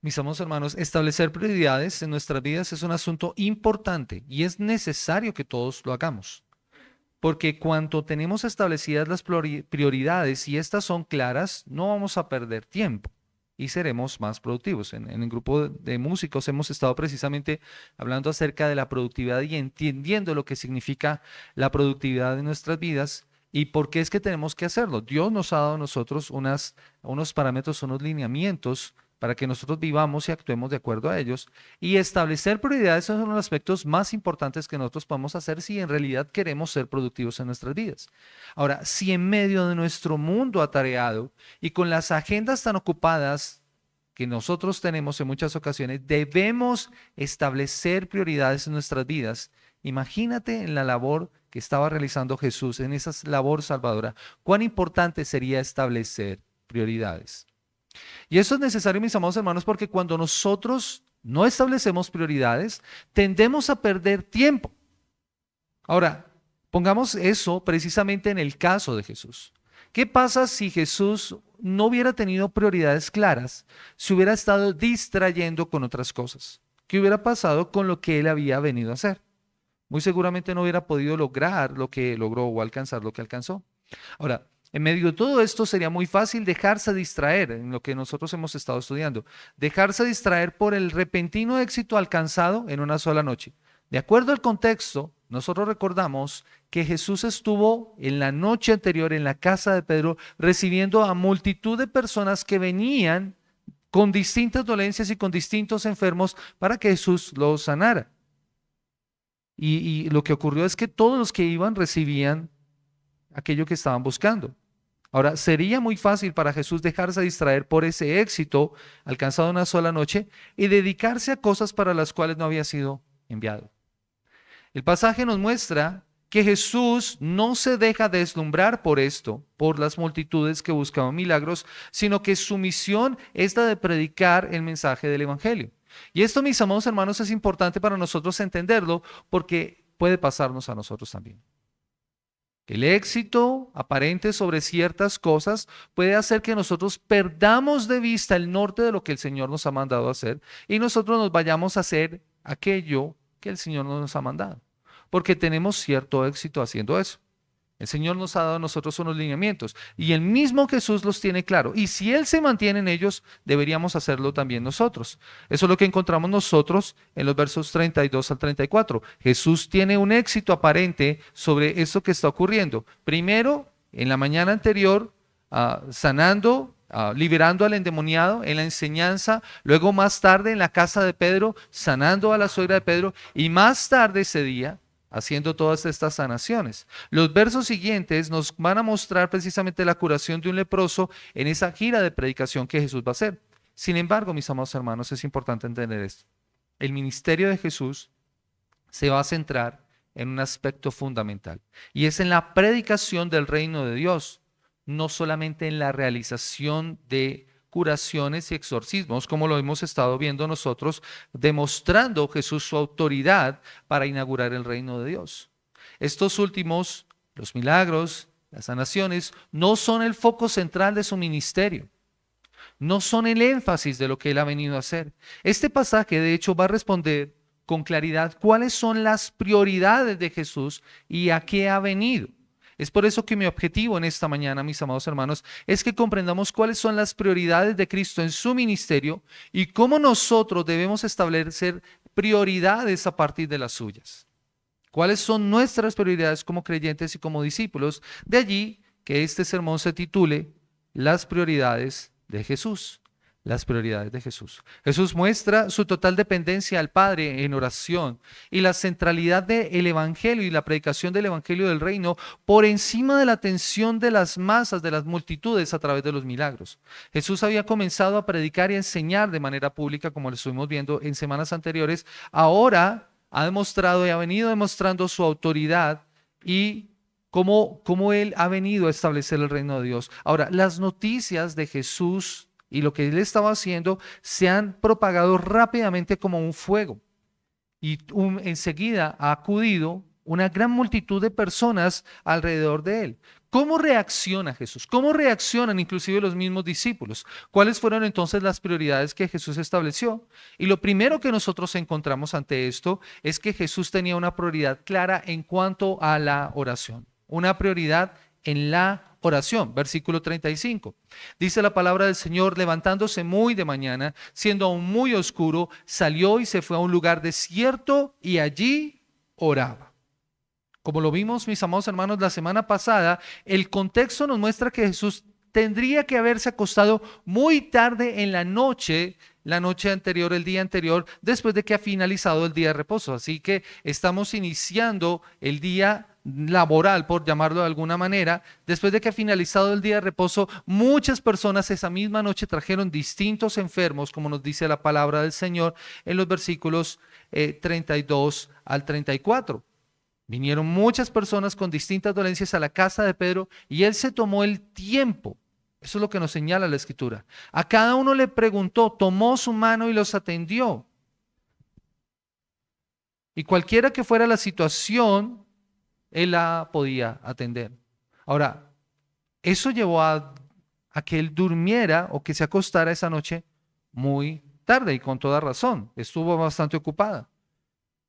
Mis amados hermanos, establecer prioridades en nuestras vidas es un asunto importante y es necesario que todos lo hagamos. Porque cuando tenemos establecidas las prioridades y estas son claras, no vamos a perder tiempo y seremos más productivos. En el grupo de músicos hemos estado precisamente hablando acerca de la productividad y entendiendo lo que significa la productividad en nuestras vidas y por qué es que tenemos que hacerlo. Dios nos ha dado a nosotros unos parámetros, unos lineamientos para que nosotros vivamos y actuemos de acuerdo a ellos. Y establecer prioridades son uno de los aspectos más importantes que nosotros podemos hacer si en realidad queremos ser productivos en nuestras vidas. Ahora, si en medio de nuestro mundo atareado y con las agendas tan ocupadas que nosotros tenemos en muchas ocasiones, debemos establecer prioridades en nuestras vidas, imagínate en la labor que estaba realizando Jesús, en esa labor salvadora, cuán importante sería establecer prioridades. Y eso es necesario, mis amados hermanos, porque cuando nosotros no establecemos prioridades, tendemos a perder tiempo. Ahora, pongamos eso precisamente en el caso de Jesús. ¿Qué pasa si Jesús no hubiera tenido prioridades claras, si hubiera estado distrayendo con otras cosas? ¿Qué hubiera pasado con lo que él había venido a hacer? Muy seguramente no hubiera podido lograr lo que logró o alcanzar lo que alcanzó. Ahora, en medio de todo esto sería muy fácil dejarse distraer en lo que nosotros hemos estado estudiando, dejarse distraer por el repentino éxito alcanzado en una sola noche. De acuerdo al contexto, nosotros recordamos que Jesús estuvo en la noche anterior en la casa de Pedro recibiendo a multitud de personas que venían con distintas dolencias y con distintos enfermos para que Jesús los sanara. Y lo que ocurrió es que todos los que iban recibían aquello que estaban buscando. Ahora, sería muy fácil para Jesús dejarse distraer por ese éxito alcanzado una sola noche y dedicarse a cosas para las cuales no había sido enviado. El pasaje nos muestra que Jesús no se deja deslumbrar por esto, por las multitudes que buscaban milagros, sino que su misión es la de predicar el mensaje del Evangelio. Y esto, mis amados hermanos, es importante para nosotros entenderlo porque puede pasarnos a nosotros también. El éxito aparente sobre ciertas cosas puede hacer que nosotros perdamos de vista el norte de lo que el Señor nos ha mandado a hacer y nosotros nos vayamos a hacer aquello que el Señor no nos ha mandado, porque tenemos cierto éxito haciendo eso. El Señor nos ha dado a nosotros unos lineamientos y el mismo Jesús los tiene claro. Y si Él se mantiene en ellos, deberíamos hacerlo también nosotros. Eso es lo que encontramos nosotros en los versos 32 al 34. Jesús tiene un éxito aparente sobre esto que está ocurriendo. Primero, en la mañana anterior, sanando, liberando al endemoniado en la enseñanza, luego más tarde en la casa de Pedro, sanando a la suegra de Pedro y más tarde ese día haciendo todas estas sanaciones. Los versos siguientes nos van a mostrar precisamente la curación de un leproso en esa gira de predicación que Jesús va a hacer. Sin embargo, mis amados hermanos, es importante entender esto. El ministerio de Jesús se va a centrar en un aspecto fundamental y es en la predicación del reino de Dios, no solamente en la realización de curaciones y exorcismos, como lo hemos estado viendo nosotros, demostrando Jesús su autoridad para inaugurar el reino de Dios. Estos últimos, los milagros, las sanaciones, no son el foco central de su ministerio, no son el énfasis de lo que él ha venido a hacer. Este pasaje, de hecho, va a responder con claridad cuáles son las prioridades de Jesús y a qué ha venido. Es por eso que mi objetivo en esta mañana, mis amados hermanos, es que comprendamos cuáles son las prioridades de Cristo en su ministerio y cómo nosotros debemos establecer prioridades a partir de las suyas. ¿Cuáles son nuestras prioridades como creyentes y como discípulos? De allí que este sermón se titule Las prioridades de Jesús. Las prioridades de Jesús. Jesús muestra su total dependencia al Padre en oración y la centralidad del Evangelio y la predicación del Evangelio del Reino por encima de la atención de las masas, de las multitudes a través de los milagros. Jesús había comenzado a predicar y a enseñar de manera pública, como lo estuvimos viendo en semanas anteriores. Ahora ha demostrado y ha venido demostrando su autoridad y cómo Él ha venido a establecer el reino de Dios. Ahora, las noticias de Jesús y lo que él estaba haciendo se han propagado rápidamente como un fuego. Y enseguida ha acudido una gran multitud de personas alrededor de él. ¿Cómo reacciona Jesús? ¿Cómo reaccionan inclusive los mismos discípulos? ¿Cuáles fueron entonces las prioridades que Jesús estableció? Y lo primero que nosotros encontramos ante esto es que Jesús tenía una prioridad clara en cuanto a la oración. Una prioridad en la oración. Versículo 35. Dice la palabra del Señor: levantándose muy de mañana, siendo aún muy oscuro, salió y se fue a un lugar desierto y allí oraba. Como lo vimos, mis amados hermanos, la semana pasada, el contexto nos muestra que Jesús tendría que haberse acostado muy tarde en la noche anterior, el día anterior, después de que ha finalizado el día de reposo. Así que estamos iniciando el día laboral, por llamarlo de alguna manera. Después de que ha finalizado el día de reposo, muchas personas esa misma noche trajeron distintos enfermos, como nos dice la palabra del Señor en los versículos 32 al 34. Vinieron muchas personas con distintas dolencias a la casa de Pedro y él se tomó el tiempo. Eso es lo que nos señala la Escritura. A cada uno le preguntó, tomó su mano y los atendió. Y cualquiera que fuera la situación, él la podía atender. Ahora, eso llevó a que él durmiera o que se acostara esa noche muy tarde, y con toda razón. Estuvo bastante ocupada.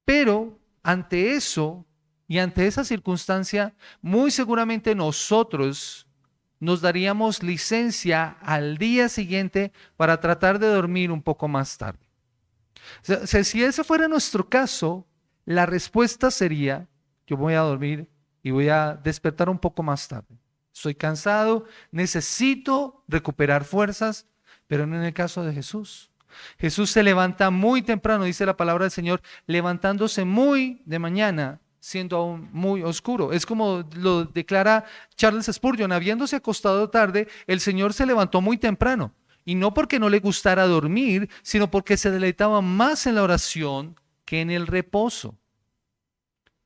Pero ante eso y ante esa circunstancia, muy seguramente nosotros nos daríamos licencia al día siguiente para tratar de dormir un poco más tarde. O sea, si ese fuera nuestro caso, la respuesta sería: yo voy a dormir y voy a despertar un poco más tarde. Estoy cansado, necesito recuperar fuerzas, pero no en el caso de Jesús. Jesús se levanta muy temprano, dice la palabra del Señor, levantándose muy de mañana, siendo aún muy oscuro. Es como lo declara Charles Spurgeon: habiéndose acostado tarde, el Señor se levantó muy temprano. Y no porque no le gustara dormir, sino porque se deleitaba más en la oración que en el reposo.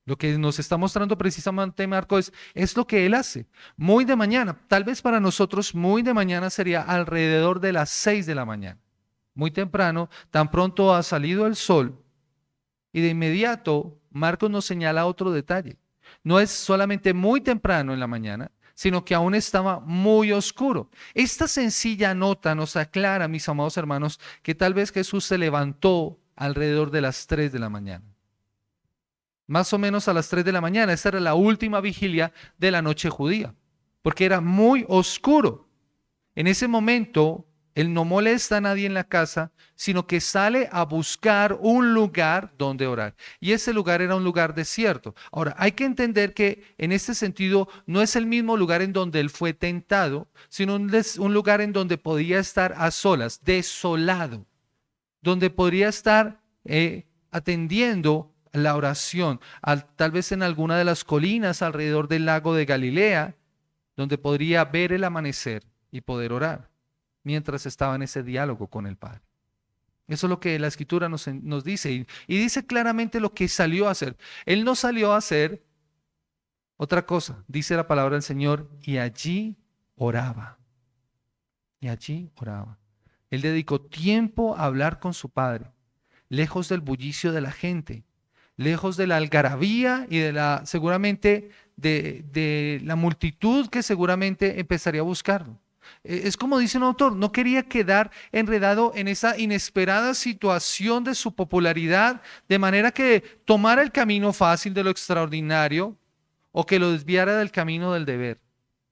Lo que nos está mostrando precisamente Marco es lo que él hace. Muy de mañana, tal vez para nosotros muy de mañana sería alrededor de las 6 de la mañana. Muy temprano, tan pronto ha salido el sol. Y de inmediato, Marcos nos señala otro detalle. No es solamente muy temprano en la mañana, sino que aún estaba muy oscuro. Esta sencilla nota nos aclara, mis amados hermanos, que tal vez Jesús se levantó alrededor de las 3 de la mañana. Más o menos a las 3 de la mañana. Esta era la última vigilia de la noche judía, porque era muy oscuro. En ese momento, él no molesta a nadie en la casa, sino que sale a buscar un lugar donde orar. Y ese lugar era un lugar desierto. Ahora, hay que entender que en este sentido no es el mismo lugar en donde él fue tentado, sino un lugar en donde podía estar a solas, desolado, donde podría estar atendiendo la oración, tal vez en alguna de las colinas alrededor del lago de Galilea, donde podría ver el amanecer y poder orar mientras estaba en ese diálogo con el Padre. Eso es lo que la Escritura nos dice, y dice claramente lo que salió a hacer. Él no salió a hacer otra cosa, dice la palabra del Señor, y allí oraba. Y allí oraba. Él dedicó tiempo a hablar con su Padre, lejos del bullicio de la gente, lejos de la algarabía y seguramente de la multitud que seguramente empezaría a buscarlo. Es como dice un autor: no quería quedar enredado en esa inesperada situación de su popularidad, de manera que tomara el camino fácil de lo extraordinario o que lo desviara del camino del deber.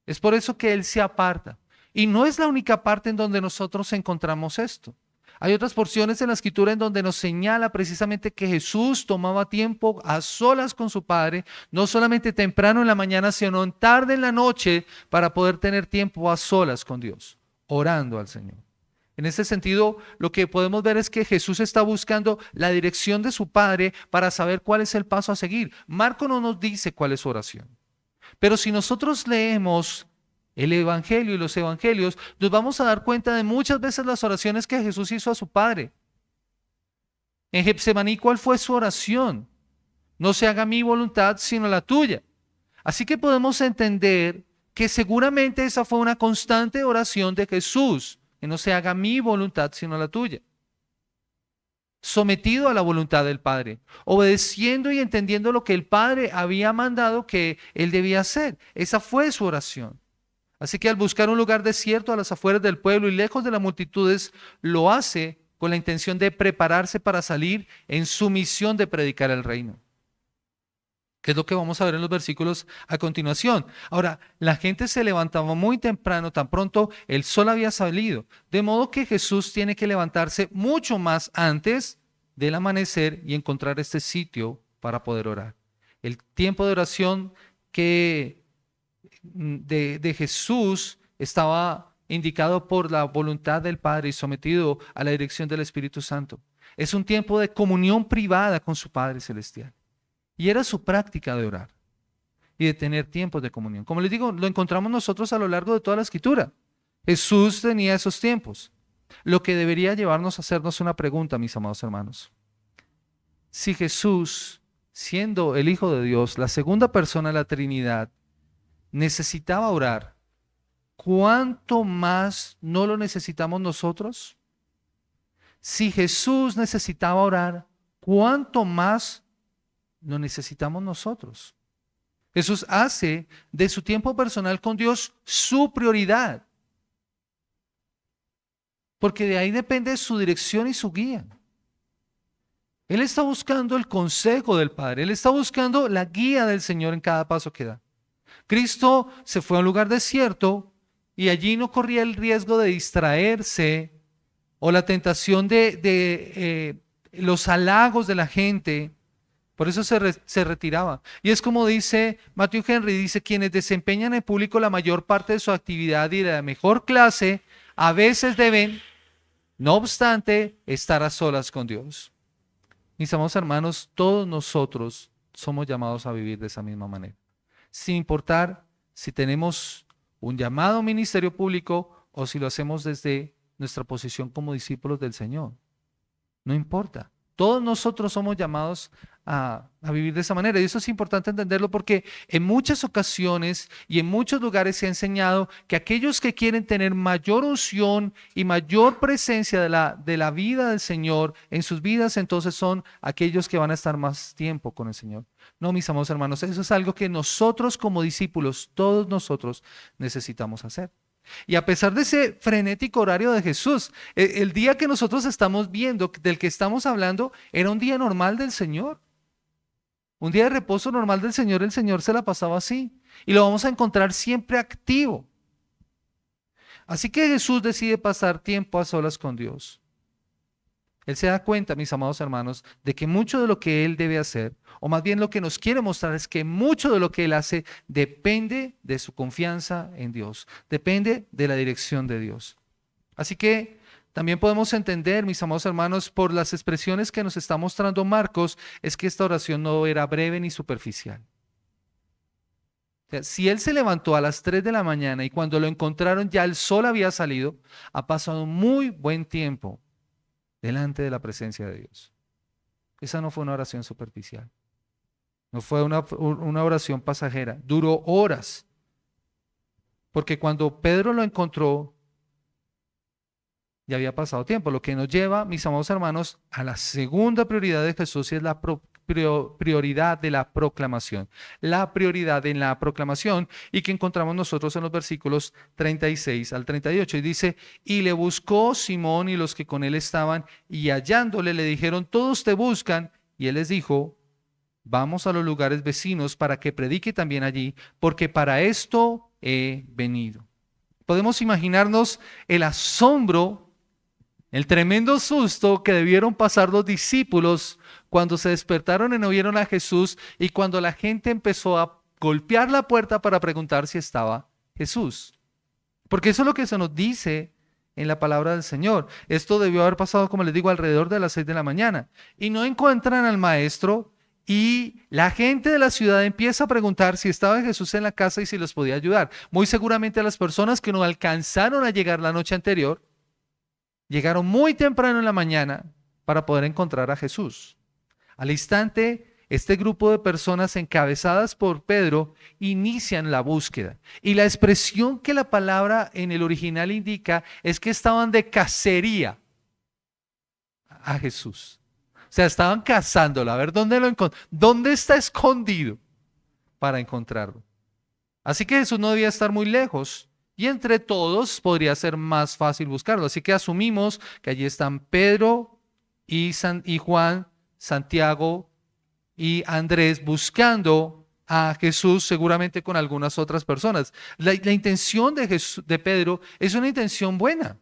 Es por eso que él se aparta. Y no es la única parte en donde nosotros encontramos esto. Hay otras porciones en la Escritura en donde nos señala precisamente que Jesús tomaba tiempo a solas con su Padre, no solamente temprano en la mañana, sino tarde en la noche, para poder tener tiempo a solas con Dios, orando al Señor. En ese sentido, lo que podemos ver es que Jesús está buscando la dirección de su Padre para saber cuál es el paso a seguir. Marco no nos dice cuál es su oración. Pero si nosotros leemos el Evangelio y los Evangelios, nos vamos a dar cuenta de muchas veces las oraciones que Jesús hizo a su Padre. En Getsemaní, ¿cuál fue su oración? No se haga mi voluntad, sino la tuya. Así que podemos entender que seguramente esa fue una constante oración de Jesús, que no se haga mi voluntad, sino la tuya. sometido a la voluntad del Padre, obedeciendo y entendiendo lo que el Padre había mandado que él debía hacer. Esa fue su oración. Así que al buscar un lugar desierto a las afueras del pueblo y lejos de las multitudes, lo hace con la intención de prepararse para salir en su misión de predicar el reino. Que es lo que vamos a ver en los versículos a continuación. Ahora, la gente se levantaba muy temprano, tan pronto el sol había salido, de modo que Jesús tiene que levantarse mucho más antes del amanecer y encontrar este sitio para poder orar. El tiempo de oración de Jesús estaba indicado por la voluntad del Padre y sometido a la dirección del Espíritu Santo. Es un tiempo de comunión privada con su Padre Celestial. Y era su práctica de orar y de tener tiempos de comunión. Como les digo, lo encontramos nosotros a lo largo de toda la Escritura. Jesús tenía esos tiempos. Lo que debería llevarnos a hacernos una pregunta, mis amados hermanos. Si Jesús, siendo el Hijo de Dios, la segunda persona de la Trinidad, necesitaba orar, ¿cuánto más no lo necesitamos nosotros? Si Jesús necesitaba orar, ¿cuánto más lo necesitamos nosotros? Jesús hace de su tiempo personal con Dios su prioridad, porque de ahí depende su dirección y su guía. Él está buscando el consejo del Padre, Él está buscando la guía del Señor en cada paso que da. Cristo se fue a un lugar desierto y allí no corría el riesgo de distraerse o la tentación de los halagos de la gente. Por eso se retiraba. Y es como dice Matthew Henry, dice, quienes desempeñan en público la mayor parte de su actividad y de la mejor clase, a veces deben, no obstante, estar a solas con Dios. Mis amados hermanos, todos nosotros somos llamados a vivir de esa misma manera. Sin importar si tenemos un llamado a un ministerio público o si lo hacemos desde nuestra posición como discípulos del Señor. No importa. Todos nosotros somos llamados a vivir de esa manera. Y eso es importante entenderlo porque en muchas ocasiones y en muchos lugares se ha enseñado que aquellos que quieren tener mayor unción y mayor presencia de la vida del Señor en sus vidas, entonces son aquellos que van a estar más tiempo con el Señor. No, mis amados hermanos, eso es algo que nosotros como discípulos, todos nosotros necesitamos hacer. Y a pesar de ese frenético horario de Jesús, el día que nosotros estamos viendo, del que estamos hablando, era un día normal del Señor. Un día de reposo normal del Señor, el Señor se la pasaba así. Y lo vamos a encontrar siempre activo. Así que Jesús decide pasar tiempo a solas con Dios. Él se da cuenta, mis amados hermanos, de que mucho de lo que Él debe hacer, o más bien lo que nos quiere mostrar es que mucho de lo que Él hace depende de su confianza en Dios, depende de la dirección de Dios. Así que también podemos entender, mis amados hermanos, por las expresiones que nos está mostrando Marcos, es que esta oración no era breve ni superficial. O sea, si Él se levantó a las 3 de la mañana y cuando lo encontraron ya el sol había salido, ha pasado muy buen tiempo delante de la presencia de Dios. Esa no fue una oración superficial. No fue una oración pasajera. Duró horas. Porque cuando Pedro lo encontró, ya había pasado tiempo. Lo que nos lleva, mis amados hermanos, a la segunda prioridad de Jesús y es la prioridad de la proclamación. La prioridad en la proclamación y que encontramos nosotros en los versículos 36 al 38. Y dice, y le buscó Simón y los que con él estaban y hallándole le dijeron, todos te buscan. Y él les dijo, vamos a los lugares vecinos para que predique también allí, porque para esto he venido. Podemos imaginarnos el asombro, el tremendo susto que debieron pasar los discípulos cuando se despertaron y no vieron a Jesús y cuando la gente empezó a golpear la puerta para preguntar si estaba Jesús. Porque eso es lo que se nos dice en la palabra del Señor. Esto debió haber pasado, como les digo, alrededor de las 6 de la mañana. Y no encuentran al maestro y la gente de la ciudad empieza a preguntar si estaba Jesús en la casa y si los podía ayudar. Muy seguramente a las personas que no alcanzaron a llegar la noche anterior, llegaron muy temprano en la mañana para poder encontrar a Jesús. Al instante, este grupo de personas encabezadas por Pedro inician la búsqueda. Y la expresión que la palabra en el original indica es que estaban de cacería a Jesús. sea, estaban cazándolo, a ver dónde está escondido para encontrarlo. Así que Jesús no debía estar muy lejos y entre todos podría ser más fácil buscarlo. Así que asumimos que allí están Pedro y Juan, Santiago y Andrés buscando a Jesús, seguramente con algunas otras personas. La intención de Pedro es una intención buena.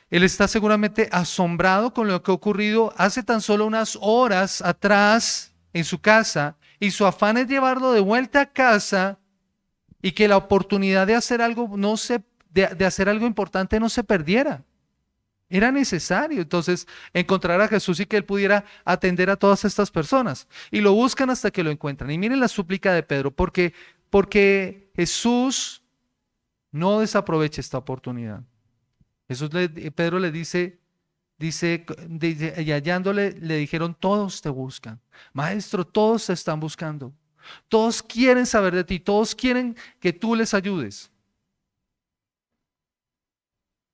Él está seguramente asombrado con lo que ha ocurrido hace tan solo unas horas atrás en su casa, y su afán es llevarlo de vuelta a casa y que la oportunidad de hacer algo de hacer algo importante no se perdiera. Era necesario entonces encontrar a Jesús y que él pudiera atender a todas estas personas. Y lo buscan hasta que lo encuentran. Y miren la súplica de Pedro, porque Jesús no desaprovecha esta oportunidad. Pedro le dice, y hallándole, le dijeron, todos te buscan. Maestro, todos te están buscando. Todos quieren saber de ti, todos quieren que tú les ayudes.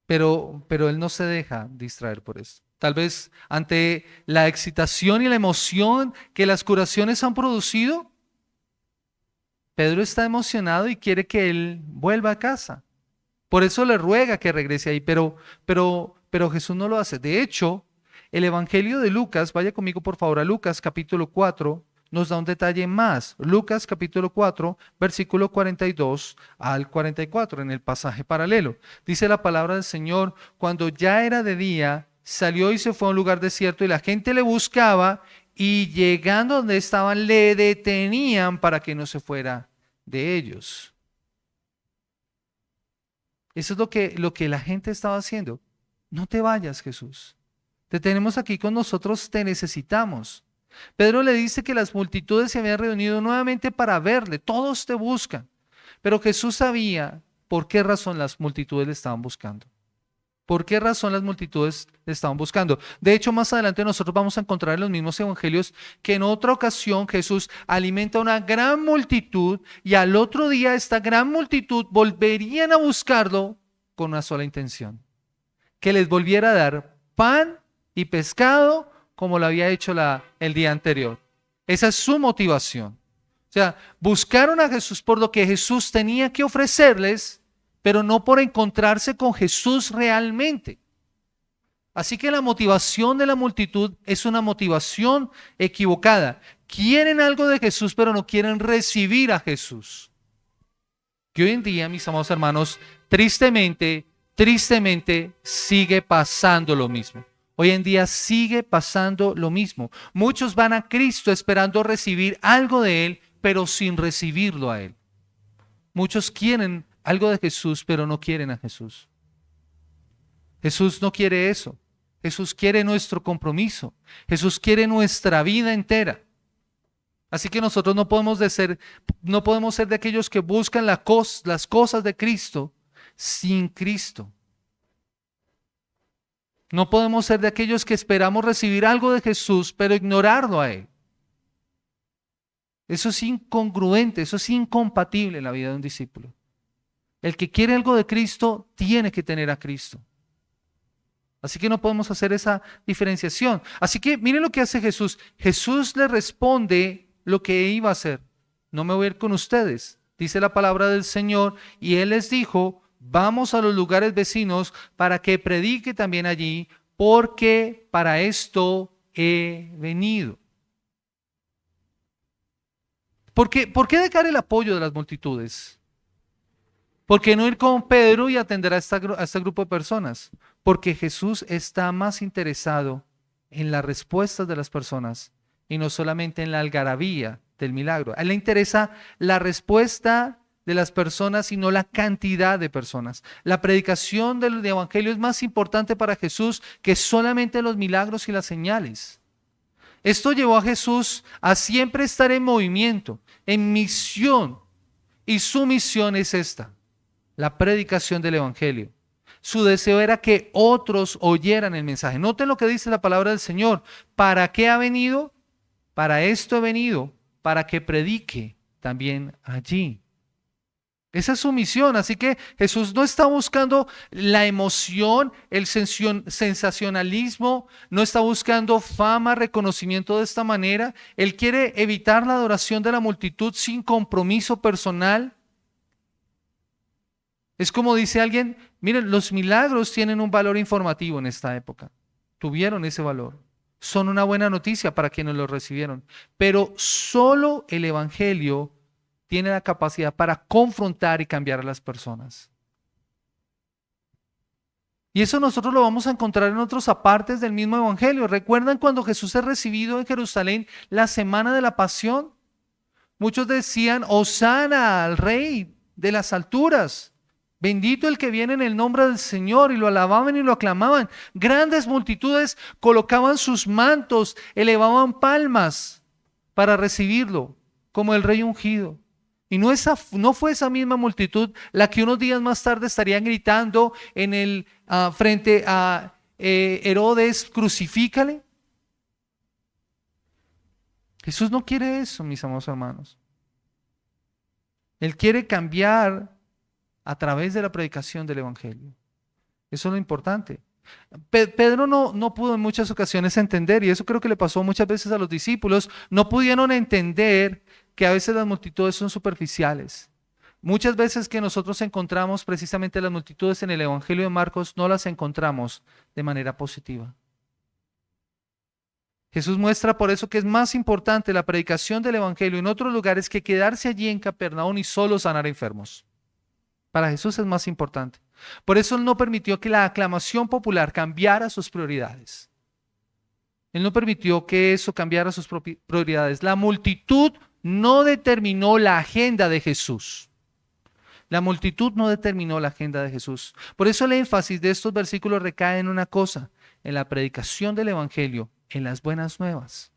Pero él no se deja distraer por esto. Tal vez ante la excitación y la emoción que las curaciones han producido, Pedro está emocionado y quiere que él vuelva a casa. Por eso le ruega que regrese ahí, pero Jesús no lo hace. De hecho, el Evangelio de Lucas, vaya conmigo por favor a Lucas capítulo 4, nos da un detalle más. Lucas capítulo 4, versículo 42 al 44, en el pasaje paralelo. Dice la palabra del Señor: cuando ya era de día, salió y se fue a un lugar desierto y la gente le buscaba, y llegando donde estaban le detenían para que no se fuera de ellos. Eso es lo que la gente estaba haciendo. No te vayas, Jesús. Te tenemos aquí con nosotros, te necesitamos. Pedro le dice que las multitudes se habían reunido nuevamente para verle. Todos te buscan. Pero Jesús sabía por qué razón las multitudes le estaban buscando. ¿Por qué razón las multitudes le estaban buscando? De hecho, más adelante nosotros vamos a encontrar en los mismos evangelios que en otra ocasión Jesús alimenta a una gran multitud y al otro día esta gran multitud volverían a buscarlo con una sola intención: que les volviera a dar pan y pescado como lo había hecho el día anterior. Esa es su motivación. O sea, buscaron a Jesús por lo que Jesús tenía que ofrecerles, pero no por encontrarse con Jesús realmente. Así que la motivación de la multitud es una motivación equivocada. Quieren algo de Jesús, pero no quieren recibir a Jesús. Que hoy en día, mis amados hermanos, tristemente sigue pasando lo mismo. Hoy en día sigue pasando lo mismo. Muchos van a Cristo esperando recibir algo de Él, pero sin recibirlo a Él. Muchos quieren algo de Jesús, pero no quieren a Jesús. Jesús no quiere eso. Jesús quiere nuestro compromiso. Jesús quiere nuestra vida entera. Así que nosotros no podemos ser de aquellos que buscan las cosas de Cristo sin Cristo. No podemos ser de aquellos que esperamos recibir algo de Jesús, pero ignorarlo a Él. Eso es incongruente, eso es incompatible en la vida de un discípulo. El que quiere algo de Cristo tiene que tener a Cristo. Así que no podemos hacer esa diferenciación. Así que miren lo que hace Jesús. Jesús le responde lo que iba a hacer. No me voy a ir con ustedes, dice la palabra del Señor, y Él les dijo: vamos a los lugares vecinos para que predique también allí, porque para esto he venido. ¿Por qué dejar el apoyo de las multitudes? ¿Por qué no ir con Pedro y atender a este grupo de personas? Porque Jesús está más interesado en las respuestas de las personas y no solamente en la algarabía del milagro. A él le interesa la respuesta de las personas y no la cantidad de personas. La predicación del evangelio es más importante para Jesús que solamente los milagros y las señales. Esto llevó a Jesús a siempre estar en movimiento, en misión, y su misión es esta: la predicación del evangelio. Su deseo era que otros oyeran el mensaje. Noten lo que dice la palabra del Señor. ¿Para qué ha venido? Para esto he venido, para que predique también allí. Esa es su misión. Así que Jesús no está buscando la emoción, el sensacionalismo, no está buscando fama, reconocimiento de esta manera. Él quiere evitar la adoración de la multitud sin compromiso personal. Es como dice alguien, miren, los milagros tienen un valor informativo en esta época. Tuvieron ese valor. Son una buena noticia para quienes lo recibieron. Pero solo el Evangelio tiene la capacidad para confrontar y cambiar a las personas. Y eso nosotros lo vamos a encontrar en otros apartes del mismo Evangelio. ¿Recuerdan cuando Jesús es recibido en Jerusalén la semana de la pasión? Muchos decían, Hosana al Rey de las alturas. Bendito el que viene en el nombre del Señor, y lo alababan y lo aclamaban. Grandes multitudes colocaban sus mantos, elevaban palmas para recibirlo como el Rey ungido. Y no fue esa misma multitud la que unos días más tarde estarían gritando frente a Herodes, crucifícale. Jesús no quiere eso, mis amados hermanos. Él quiere cambiar a través de la predicación del Evangelio. Eso es lo importante. Pedro no pudo en muchas ocasiones entender, y eso creo que le pasó muchas veces a los discípulos, no pudieron entender que a veces las multitudes son superficiales. Muchas veces que nosotros encontramos precisamente las multitudes en el Evangelio de Marcos, no las encontramos de manera positiva. Jesús muestra por eso que es más importante la predicación del Evangelio en otros lugares que quedarse allí en Capernaum y solo sanar enfermos. Para Jesús es más importante. Por eso Él no permitió que la aclamación popular cambiara sus prioridades. Él no permitió que eso cambiara sus prioridades. La multitud no determinó la agenda de Jesús. La multitud no determinó la agenda de Jesús. Por eso el énfasis de estos versículos recae en una cosa, en la predicación del Evangelio, en las buenas nuevas.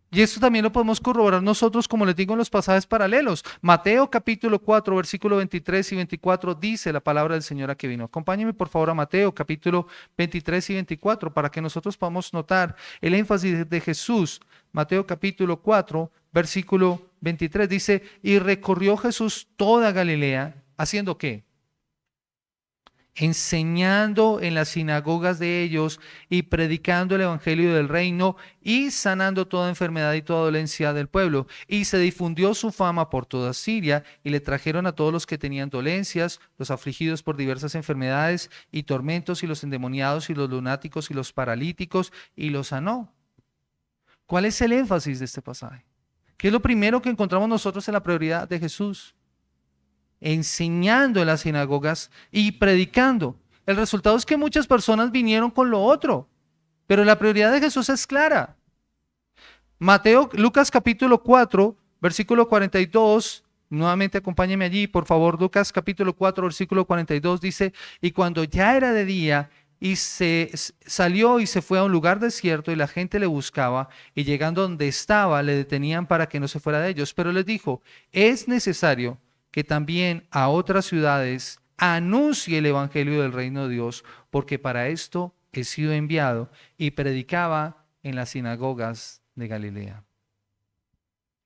Y esto también lo podemos corroborar nosotros, como les digo, en los pasajes paralelos. Mateo capítulo 4, versículo 23 y 24 dice la palabra del Señor a que vino. Acompáñenme por favor a Mateo capítulo 23 y 24 para que nosotros podamos notar el énfasis de Jesús. Mateo capítulo 4, versículo 23 dice, y recorrió Jesús toda Galilea, ¿haciendo qué? Enseñando en las sinagogas de ellos y predicando el evangelio del reino y sanando toda enfermedad y toda dolencia del pueblo. Y se difundió su fama por toda Siria, y le trajeron a todos los que tenían dolencias, los afligidos por diversas enfermedades y tormentos, y los endemoniados y los lunáticos y los paralíticos, y los sanó. ¿Cuál es el énfasis de este pasaje? ¿Qué es lo primero que encontramos nosotros en la prioridad de Jesús? Enseñando en las sinagogas y predicando. El resultado es que muchas personas vinieron con lo otro, pero la prioridad de Jesús es clara. Lucas capítulo 4, versículo 42, nuevamente acompáñeme allí, por favor. Lucas capítulo 4, versículo 42 dice, y cuando ya era de día, y salió y se fue a un lugar desierto, y la gente le buscaba, y llegando donde estaba, le detenían para que no se fuera de ellos. Pero les dijo, es necesario que también a otras ciudades anuncie el evangelio del reino de Dios, porque para esto he sido enviado. Y predicaba en las sinagogas de Galilea.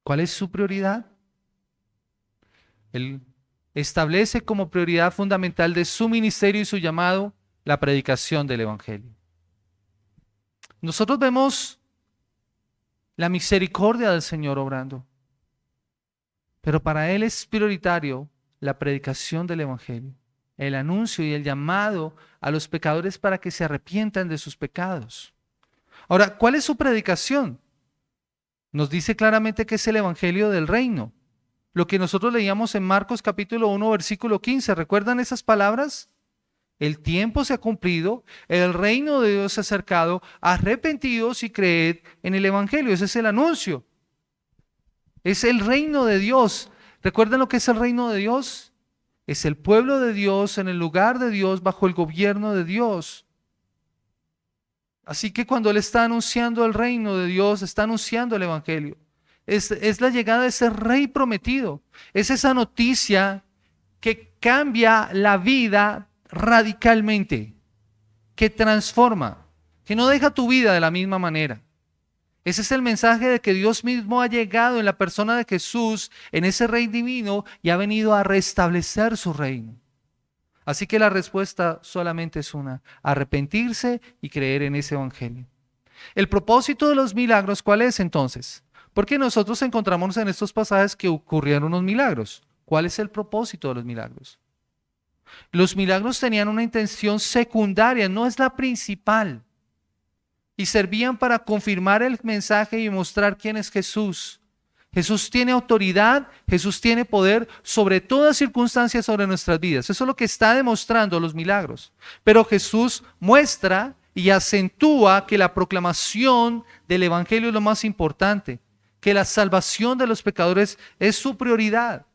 ¿Cuál es su prioridad? Él establece como prioridad fundamental de su ministerio y su llamado la predicación del evangelio. Nosotros vemos la misericordia del Señor obrando. Pero para Él es prioritario la predicación del evangelio, el anuncio y el llamado a los pecadores para que se arrepientan de sus pecados. Ahora, ¿cuál es su predicación? Nos dice claramente que es el evangelio del reino. Lo que nosotros leíamos en Marcos capítulo 1, versículo 15. ¿Recuerdan esas palabras? El tiempo se ha cumplido, el reino de Dios se ha acercado, arrepentidos y creed en el evangelio. Ese es el anuncio. Es el reino de Dios. ¿Recuerdan lo que es el reino de Dios? Es el pueblo de Dios en el lugar de Dios, bajo el gobierno de Dios. Así que cuando Él está anunciando el reino de Dios, está anunciando el evangelio. Es la llegada de ese rey prometido. Es esa noticia que cambia la vida radicalmente, que transforma, que no deja tu vida de la misma manera. Ese es el mensaje de que Dios mismo ha llegado en la persona de Jesús, en ese Rey divino, y ha venido a restablecer su reino. Así que la respuesta solamente es una: arrepentirse y creer en ese evangelio. El propósito de los milagros, ¿cuál es entonces? Porque nosotros encontramos en estos pasajes que ocurrieron unos milagros. ¿Cuál es el propósito de los milagros? Los milagros tenían una intención secundaria, no es la principal. Y servían para confirmar el mensaje y mostrar quién es Jesús. Jesús tiene autoridad, Jesús tiene poder sobre todas circunstancias sobre nuestras vidas. Eso es lo que está demostrando los milagros. Pero Jesús muestra y acentúa que la proclamación del evangelio es lo más importante, que la salvación de los pecadores es su prioridad.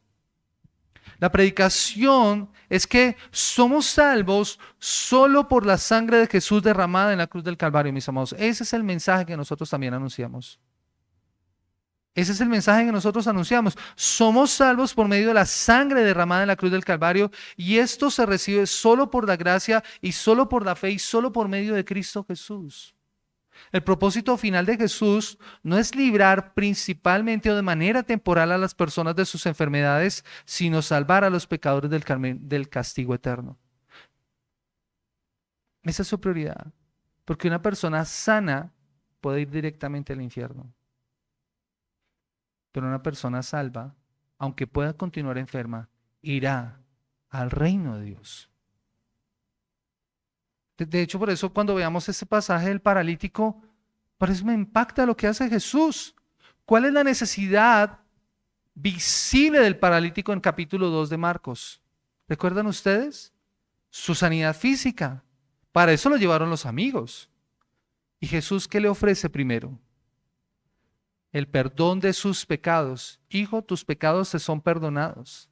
La predicación es que somos salvos solo por la sangre de Jesús derramada en la cruz del Calvario, mis amados. Ese es el mensaje que nosotros también anunciamos. Ese es el mensaje que nosotros anunciamos. Somos salvos por medio de la sangre derramada en la cruz del Calvario, y esto se recibe solo por la gracia y solo por la fe y solo por medio de Cristo Jesús. El propósito final de Jesús no es librar principalmente o de manera temporal a las personas de sus enfermedades, sino salvar a los pecadores del castigo eterno. Esa es su prioridad, porque una persona sana puede ir directamente al infierno. Pero una persona salva, aunque pueda continuar enferma, irá al reino de Dios. De hecho, por eso cuando veamos ese pasaje del paralítico, por eso me impacta lo que hace Jesús. ¿Cuál es la necesidad visible del paralítico en capítulo 2 de Marcos? ¿Recuerdan ustedes? Su sanidad física. Para eso lo llevaron los amigos. ¿Y Jesús qué le ofrece primero? El perdón de sus pecados. Hijo, tus pecados te son perdonados.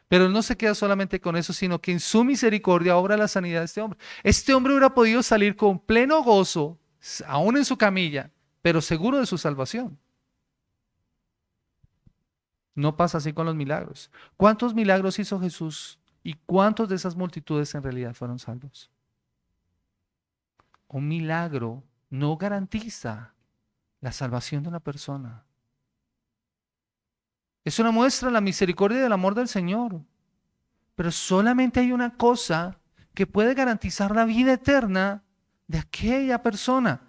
Pero él no se queda solamente con eso, sino que en su misericordia obra la sanidad de este hombre. Este hombre hubiera podido salir con pleno gozo, aún en su camilla, pero seguro de su salvación. No pasa así con los milagros. ¿Cuántos milagros hizo Jesús? ¿Y cuántos de esas multitudes en realidad fueron salvos? Un milagro no garantiza la salvación de una persona. Es una muestra de la misericordia y del amor del Señor. Pero solamente hay una cosa que puede garantizar la vida eterna de aquella persona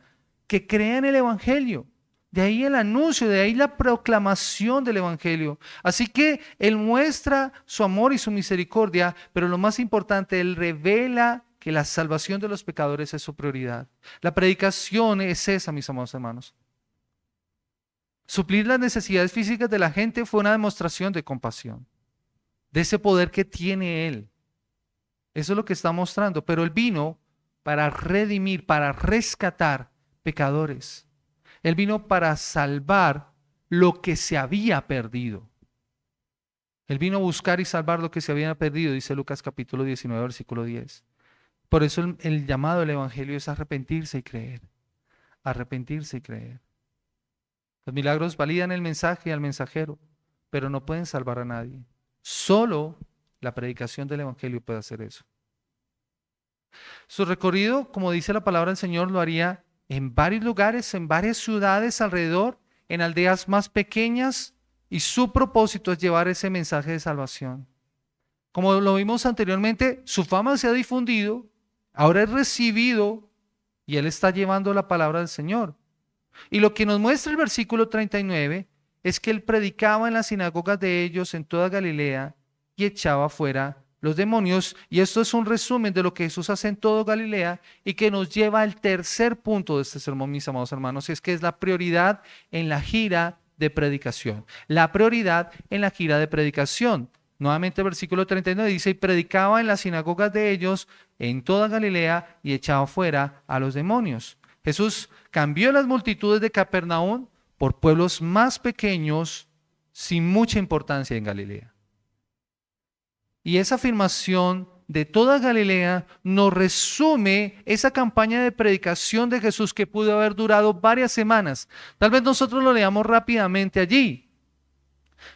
que crea en el Evangelio. De ahí el anuncio, de ahí la proclamación del Evangelio. Así que Él muestra su amor y su misericordia, pero lo más importante, Él revela que la salvación de los pecadores es su prioridad. La predicación es esa, mis amados hermanos. Suplir las necesidades físicas de la gente fue una demostración de compasión, de ese poder que tiene Él. Eso es lo que está mostrando. Pero Él vino para redimir, para rescatar pecadores. Él vino para salvar lo que se había perdido. Él vino a buscar y salvar lo que se había perdido, dice Lucas capítulo 19, versículo 10. Por eso el llamado del Evangelio es arrepentirse y creer. Arrepentirse y creer. Los milagros validan el mensaje al mensajero, pero no pueden salvar a nadie. Solo la predicación del Evangelio puede hacer eso. Su recorrido, como dice la palabra del Señor, lo haría en varios lugares, en varias ciudades alrededor, en aldeas más pequeñas, y su propósito es llevar ese mensaje de salvación. Como lo vimos anteriormente, su fama se ha difundido, ahora es recibido y Él está llevando la palabra del Señor. Y lo que nos muestra el versículo 39 es que Él predicaba en las sinagogas de ellos en toda Galilea y echaba fuera los demonios. Y esto es un resumen de lo que Jesús hace en toda Galilea y que nos lleva al tercer punto de este sermón, mis amados hermanos, y es que es la prioridad en la gira de predicación. La prioridad en la gira de predicación. Nuevamente el versículo 39 dice: y predicaba en las sinagogas de ellos en toda Galilea y echaba fuera a los demonios. Jesús cambió las multitudes de Capernaum por pueblos más pequeños sin mucha importancia en Galilea. Y esa afirmación de toda Galilea nos resume esa campaña de predicación de Jesús que pudo haber durado varias semanas. Tal vez nosotros lo leamos rápidamente allí,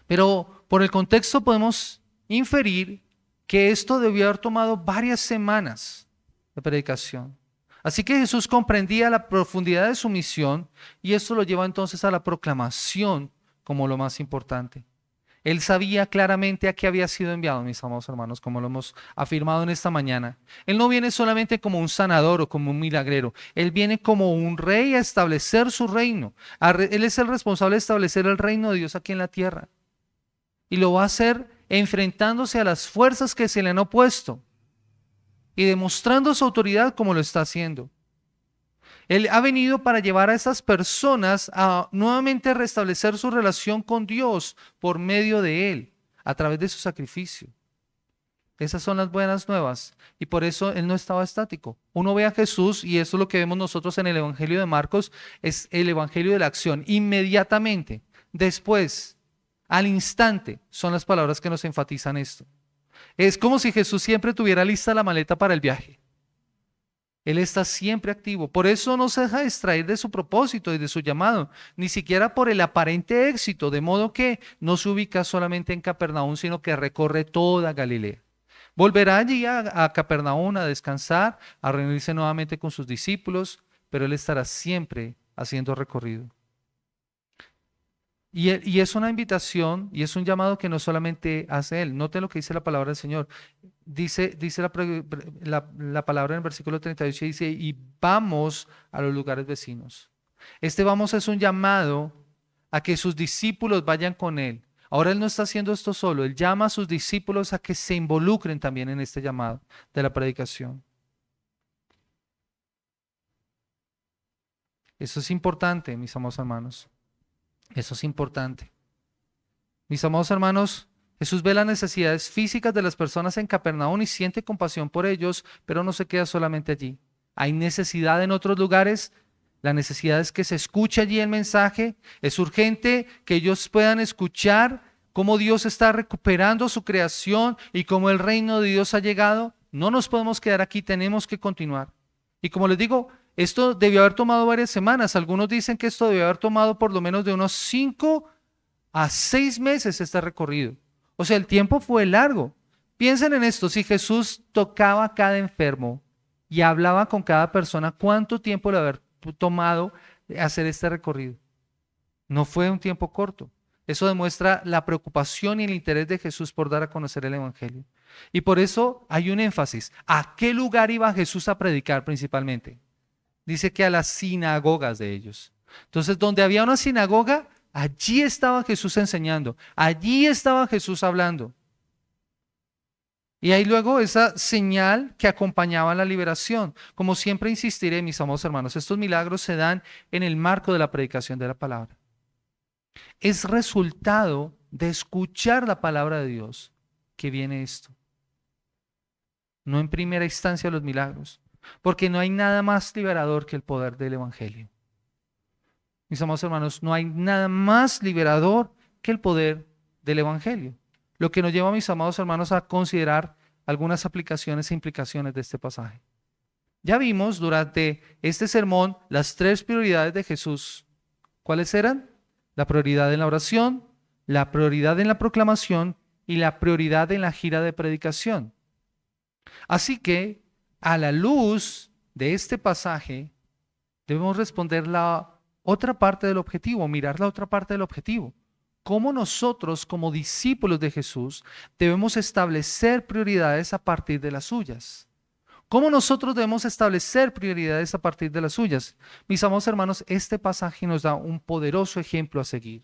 pero por el contexto podemos inferir que esto debió haber tomado varias semanas de predicación. Así que Jesús comprendía la profundidad de su misión y esto lo lleva entonces a la proclamación como lo más importante. Él sabía claramente a qué había sido enviado, mis amados hermanos, como lo hemos afirmado en esta mañana. Él no viene solamente como un sanador o como un milagrero. Él viene como un rey a establecer su reino. Él es el responsable de establecer el reino de Dios aquí en la tierra. Y lo va a hacer enfrentándose a las fuerzas que se le han opuesto y demostrando su autoridad como lo está haciendo. Él ha venido para llevar a esas personas a nuevamente restablecer su relación con Dios por medio de Él, a través de su sacrificio. Esas son las buenas nuevas y por eso Él no estaba estático. Uno ve a Jesús y eso es lo que vemos nosotros en el Evangelio de Marcos, es el Evangelio de la acción. Inmediatamente, después, al instante, son las palabras que nos enfatizan esto. Es como si Jesús siempre tuviera lista la maleta para el viaje. Él está siempre activo. Por eso no se deja distraer de su propósito y de su llamado, ni siquiera por el aparente éxito, de modo que no se ubica solamente en Capernaum, sino que recorre toda Galilea. Volverá allí a Capernaum a descansar, a reunirse nuevamente con sus discípulos, pero él estará siempre haciendo recorrido. Y es una invitación y es un llamado que no solamente hace él. Note lo que dice la palabra del Señor. Dice la palabra en el versículo 38, dice, y vamos a los lugares vecinos. Este vamos es un llamado a que sus discípulos vayan con él. Ahora él no está haciendo esto solo, él llama a sus discípulos a que se involucren también en este llamado de la predicación. Eso es importante, mis amados hermanos. Eso es importante. Mis amados hermanos, Jesús ve las necesidades físicas de las personas en Capernaum y siente compasión por ellos, pero no se queda solamente allí. Hay necesidad en otros lugares. La necesidad es que se escuche allí el mensaje. Es urgente que ellos puedan escuchar cómo Dios está recuperando su creación y cómo el reino de Dios ha llegado. No nos podemos quedar aquí, tenemos que continuar. Y como les digo, esto debió haber tomado varias semanas. Algunos dicen que esto debió haber tomado por lo menos de unos 5 a 6 meses este recorrido. O sea, el tiempo fue largo. Piensen en esto, si Jesús tocaba a cada enfermo y hablaba con cada persona, ¿cuánto tiempo le haber tomado hacer este recorrido? No fue un tiempo corto. Eso demuestra la preocupación y el interés de Jesús por dar a conocer el Evangelio. Y por eso hay un énfasis. ¿A qué lugar iba Jesús a predicar principalmente? Dice que a las sinagogas de ellos. Entonces, donde había una sinagoga, allí estaba Jesús enseñando, allí estaba Jesús hablando. Y hay luego esa señal que acompañaba la liberación. Como siempre insistiré, mis amados hermanos, estos milagros se dan en el marco de la predicación de la palabra. Es resultado de escuchar la palabra de Dios que viene esto. No en primera instancia los milagros, porque no hay nada más liberador que el poder del Evangelio. Mis amados hermanos, no hay nada más liberador que el poder del Evangelio. Lo que nos lleva, mis amados hermanos, a considerar algunas aplicaciones e implicaciones de este pasaje. Ya vimos durante este sermón las 3 prioridades de Jesús. ¿Cuáles eran? La prioridad en la oración, la prioridad en la proclamación y la prioridad en la gira de predicación. Así que, a la luz de este pasaje, debemos responder la otra parte del objetivo, mirar la otra parte del objetivo. Cómo nosotros, como discípulos de Jesús, debemos establecer prioridades a partir de las suyas. ¿Cómo nosotros debemos establecer prioridades a partir de las suyas? Mis amados hermanos, este pasaje nos da un poderoso ejemplo a seguir.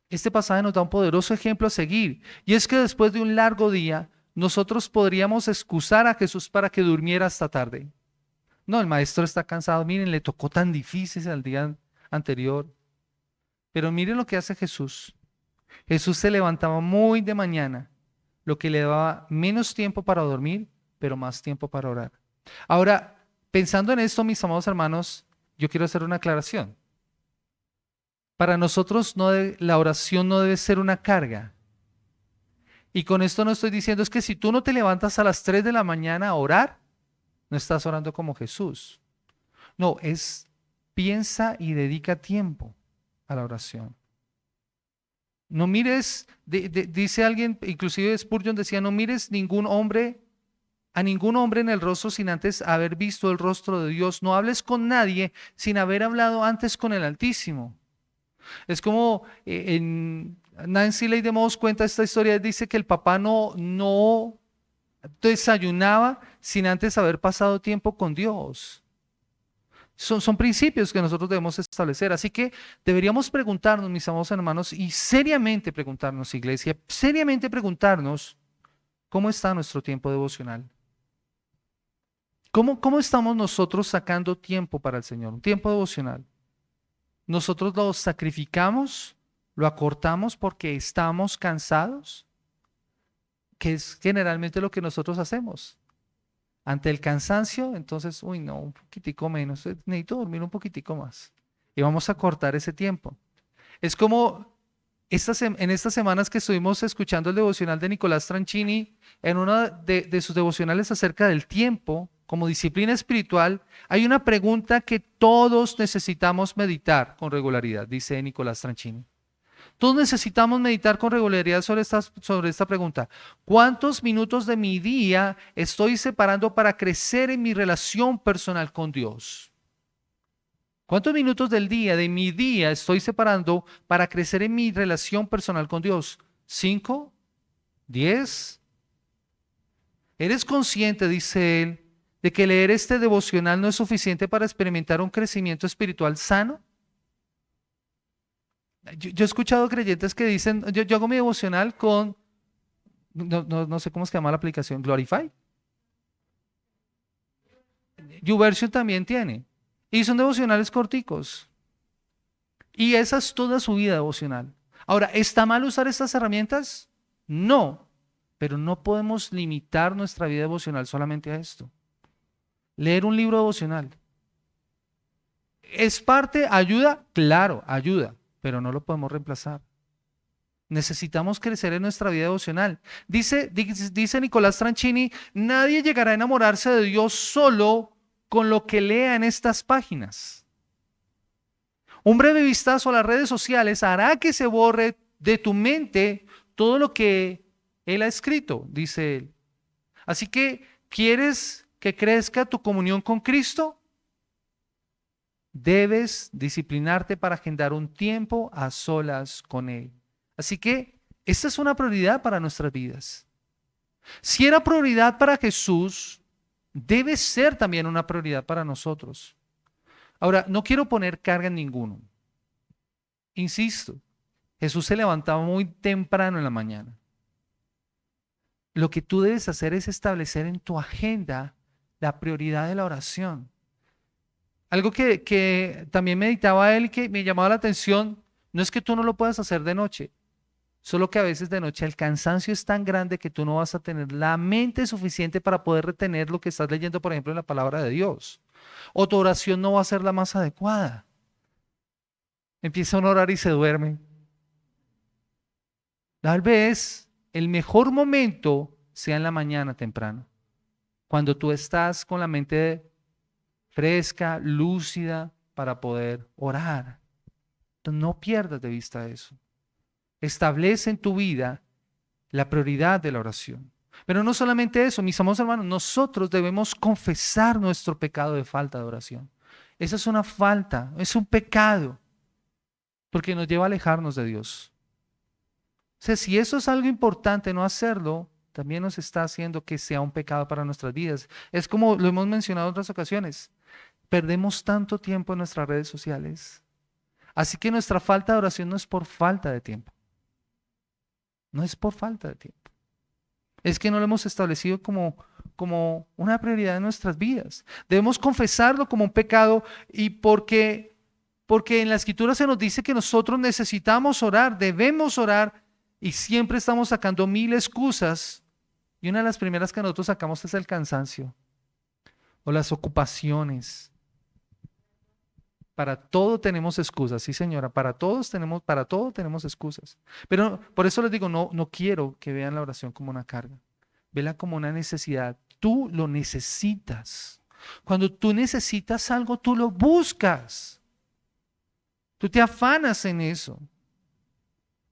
Este pasaje nos da un poderoso ejemplo a seguir. Y es que después de un largo día, nosotros podríamos excusar a Jesús para que durmiera hasta tarde. No, el maestro está cansado. Miren, le tocó tan difícil el día anterior. Pero miren lo que hace Jesús. Jesús se levantaba muy de mañana, lo que le daba menos tiempo para dormir, pero más tiempo para orar. Ahora, pensando en esto, mis amados hermanos, yo quiero hacer una aclaración. Para nosotros la oración no debe ser una carga. Y con esto no estoy diciendo es que si tú no te levantas a las 3 de la mañana a orar, no estás orando como Jesús. No, piensa y dedica tiempo a la oración. No mires, dice alguien, inclusive Spurgeon decía, no mires ningún hombre a ningún hombre en el rostro sin antes haber visto el rostro de Dios. No hables con nadie sin haber hablado antes con el Altísimo. Es como en Nancy Lee DeMoss cuenta esta historia, dice que el papá no desayunaba sin antes haber pasado tiempo con Dios. Son principios que nosotros debemos establecer. Así que deberíamos preguntarnos, mis amados hermanos, y seriamente preguntarnos, iglesia, seriamente preguntarnos, ¿cómo está nuestro tiempo devocional? ¿Cómo estamos nosotros sacando tiempo para el Señor? Un tiempo devocional. ¿Nosotros lo sacrificamos? ¿Lo acortamos porque estamos cansados? Que es generalmente lo que nosotros hacemos. Ante el cansancio, entonces, uy, no, un poquitico menos, necesito dormir un poquitico más. Y vamos a cortar ese tiempo. Es como en estas semanas que estuvimos escuchando el devocional de Nicolás Tranchini, en una de sus devocionales acerca del tiempo como disciplina espiritual, hay una pregunta que todos necesitamos meditar con regularidad, dice Nicolás Tranchini. Todos necesitamos meditar con regularidad sobre esta pregunta. ¿Cuántos minutos de mi día estoy separando para crecer en mi relación personal con Dios? ¿Cuántos minutos del día, de mi día, estoy separando para crecer en mi relación personal con Dios? ¿5? ¿10? ¿Eres consciente, dice él, de que leer este devocional no es suficiente para experimentar un crecimiento espiritual sano? Yo he escuchado creyentes que dicen, yo hago mi devocional con, no sé cómo se llama la aplicación, Glorify. YouVersion también tiene. Y son devocionales corticos. Y esa es toda su vida devocional. Ahora, ¿está mal usar estas herramientas? No, pero no podemos limitar nuestra vida devocional solamente a esto. Leer un libro devocional. ¿Es parte, ayuda? Claro, ayuda, pero no lo podemos reemplazar. Necesitamos crecer en nuestra vida devocional. Dice Nicolás Tranchini, nadie llegará a enamorarse de Dios solo con lo que lea en estas páginas. Un breve vistazo a las redes sociales hará que se borre de tu mente todo lo que él ha escrito, dice él. Así que, ¿quieres que crezca tu comunión con Cristo? Debes disciplinarte para agendar un tiempo a solas con Él. Así que esta es una prioridad para nuestras vidas. Si era prioridad para Jesús, debe ser también una prioridad para nosotros. Ahora, no quiero poner carga en ninguno. Insisto, Jesús se levantaba muy temprano en la mañana. Lo que tú debes hacer es establecer en tu agenda la prioridad de la oración. Algo que también meditaba él y que me llamaba la atención, no es que tú no lo puedas hacer de noche, solo que a veces de noche el cansancio es tan grande que tú no vas a tener la mente suficiente para poder retener lo que estás leyendo, por ejemplo, en la palabra de Dios. O tu oración no va a ser la más adecuada. Empieza a orar y se duerme. Tal vez el mejor momento sea en la mañana temprano, cuando tú estás con la mente fresca, lúcida, para poder orar. Entonces, no pierdas de vista eso. Establece en tu vida la prioridad de la oración. Pero no solamente eso, mis amados hermanos, nosotros debemos confesar nuestro pecado de falta de oración. Esa es una falta, es un pecado, porque nos lleva a alejarnos de Dios. O sea, si eso es algo importante, no hacerlo, también nos está haciendo que sea un pecado para nuestras vidas. Es como lo hemos mencionado en otras ocasiones. Perdemos tanto tiempo en nuestras redes sociales. Así que nuestra falta de oración no es por falta de tiempo. No es por falta de tiempo. Es que no lo hemos establecido como una prioridad en nuestras vidas. Debemos confesarlo como un pecado y porque en la Escritura se nos dice que nosotros necesitamos orar, debemos orar y siempre estamos sacando mil excusas. Y una de las primeras que nosotros sacamos es el cansancio o las ocupaciones. Para todo tenemos excusas, sí señora, para todo tenemos excusas. Pero por eso les digo, no quiero que vean la oración como una carga. Vela como una necesidad. Tú lo necesitas. Cuando tú necesitas algo, tú lo buscas. Tú te afanas en eso.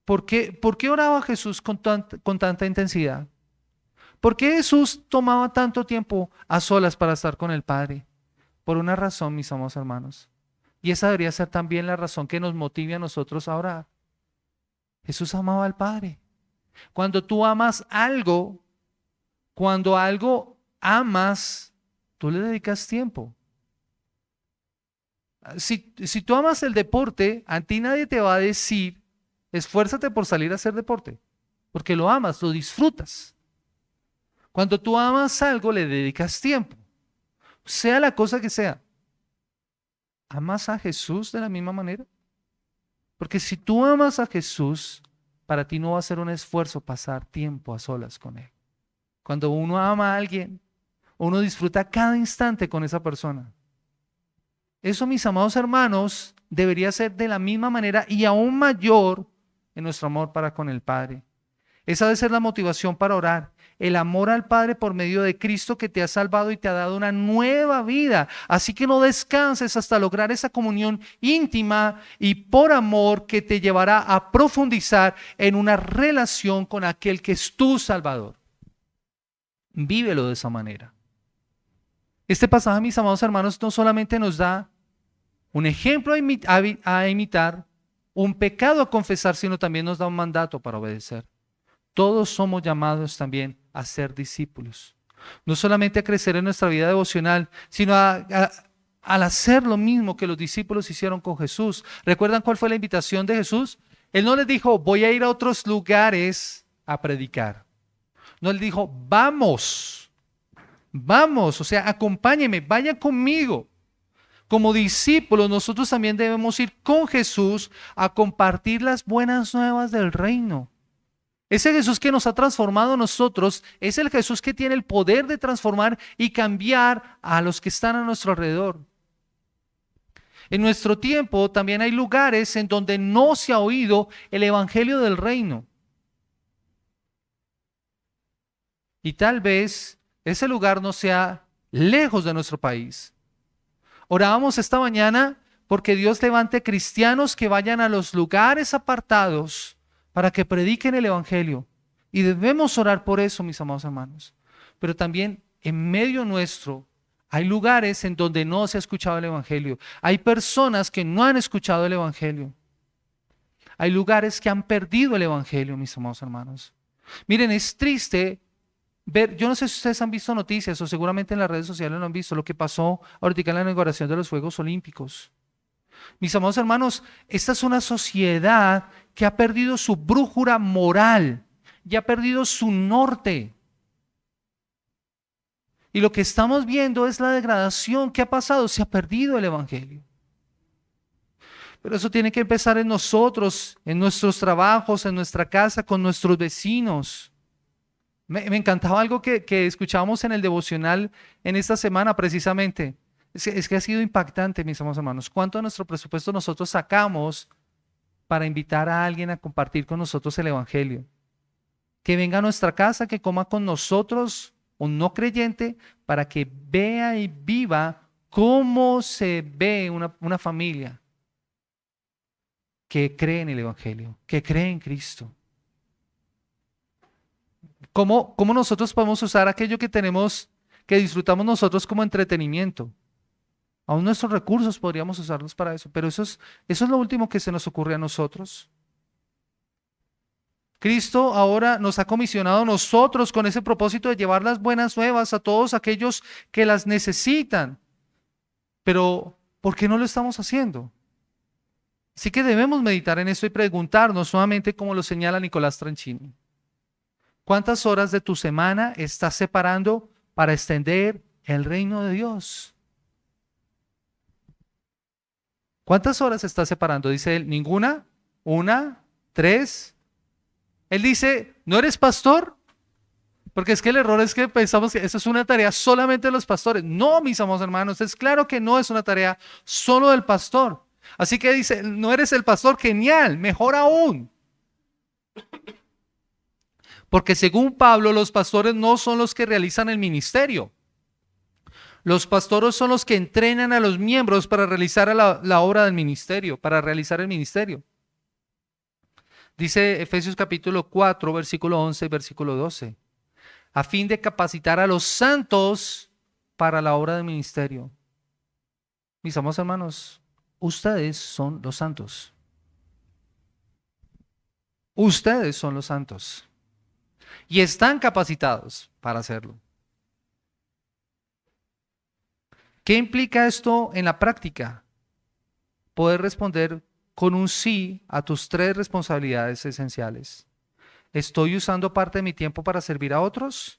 ¿Por qué oraba Jesús con tanta intensidad? ¿Por qué Jesús tomaba tanto tiempo a solas para estar con el Padre? Por una razón, mis amados hermanos. Y esa debería ser también la razón que nos motive a nosotros a orar. Jesús amaba al Padre. Cuando tú amas algo, cuando algo amas, tú le dedicas tiempo. Si tú amas el deporte, a ti nadie te va a decir, esfuérzate por salir a hacer deporte, porque lo amas, lo disfrutas. Cuando tú amas algo, le dedicas tiempo, sea la cosa que sea. ¿Amas a Jesús de la misma manera? Porque si tú amas a Jesús, para ti no va a ser un esfuerzo pasar tiempo a solas con Él. Cuando uno ama a alguien, uno disfruta cada instante con esa persona. Eso, mis amados hermanos, debería ser de la misma manera y aún mayor en nuestro amor para con el Padre. Esa debe ser la motivación para orar. El amor al Padre por medio de Cristo que te ha salvado y te ha dado una nueva vida. Así que no descanses hasta lograr esa comunión íntima y por amor que te llevará a profundizar en una relación con aquel que es tu Salvador. Vívelo de esa manera. Este pasaje, mis amados hermanos, no solamente nos da un ejemplo a imitar, un pecado a confesar, sino también nos da un mandato para obedecer. Todos somos llamados también a ser discípulos. No solamente a crecer en nuestra vida devocional, sino al hacer lo mismo que los discípulos hicieron con Jesús. ¿Recuerdan cuál fue la invitación de Jesús? Él no les dijo, voy a ir a otros lugares a predicar. No, él dijo, vamos, o sea, acompáñenme, vayan conmigo. Como discípulos, nosotros también debemos ir con Jesús a compartir las buenas nuevas del reino. Ese Jesús que nos ha transformado a nosotros es el Jesús que tiene el poder de transformar y cambiar a los que están a nuestro alrededor. En nuestro tiempo también hay lugares en donde no se ha oído el evangelio del reino. Y tal vez ese lugar no sea lejos de nuestro país. Orábamos esta mañana porque Dios levante cristianos que vayan a los lugares apartados para que prediquen el evangelio. Y debemos orar por eso, mis amados hermanos. Pero también en medio nuestro hay lugares en donde no se ha escuchado el evangelio. Hay personas que no han escuchado el evangelio. Hay lugares que han perdido el evangelio, mis amados hermanos. Miren, es triste ver, yo no sé si ustedes han visto noticias o seguramente en las redes sociales lo han visto, lo que pasó ahorita en la inauguración de los Juegos Olímpicos. Mis amados hermanos, esta es una sociedad que ha perdido su brújula moral y ha perdido su norte. Y lo que estamos viendo es la degradación que ha pasado, se ha perdido el evangelio. Pero eso tiene que empezar en nosotros, en nuestros trabajos, en nuestra casa, con nuestros vecinos. Me encantaba algo que escuchábamos en el devocional en esta semana precisamente. Es que ha sido impactante, mis amados hermanos. ¿Cuánto de nuestro presupuesto nosotros sacamos para invitar a alguien a compartir con nosotros el evangelio? Que venga a nuestra casa, que coma con nosotros, un no creyente, para que vea y viva cómo se ve una familia que cree en el evangelio, que cree en Cristo. ¿Cómo nosotros podemos usar aquello que tenemos, que disfrutamos nosotros como entretenimiento? Aún nuestros recursos podríamos usarlos para eso, pero eso es lo último que se nos ocurre a nosotros. Cristo ahora nos ha comisionado a nosotros con ese propósito de llevar las buenas nuevas a todos aquellos que las necesitan. Pero, ¿por qué no lo estamos haciendo? Así que debemos meditar en esto y preguntarnos nuevamente, como lo señala Nicolás Tranchini. ¿Cuántas horas de tu semana estás separando para extender el reino de Dios? ¿Cuántas horas estás separando? Dice él, ninguna, una, 3. Él dice, ¿no eres pastor? Porque es que el error es que pensamos que eso es una tarea solamente de los pastores. No, mis amados hermanos, es claro que no es una tarea solo del pastor. Así que dice, no eres el pastor, genial, mejor aún. Porque según Pablo, los pastores no son los que realizan el ministerio. Los pastores son los que entrenan a los miembros para realizar la obra del ministerio, para realizar el ministerio. Dice Efesios capítulo 4, versículo 11 y versículo 12. a fin de capacitar a los santos para la obra del ministerio. Mis amados hermanos, ustedes son los santos. Ustedes son los santos. Y están capacitados para hacerlo. ¿Qué implica esto en la práctica? Poder responder con un sí a tus 3 responsabilidades esenciales. ¿Estoy usando parte de mi tiempo para servir a otros?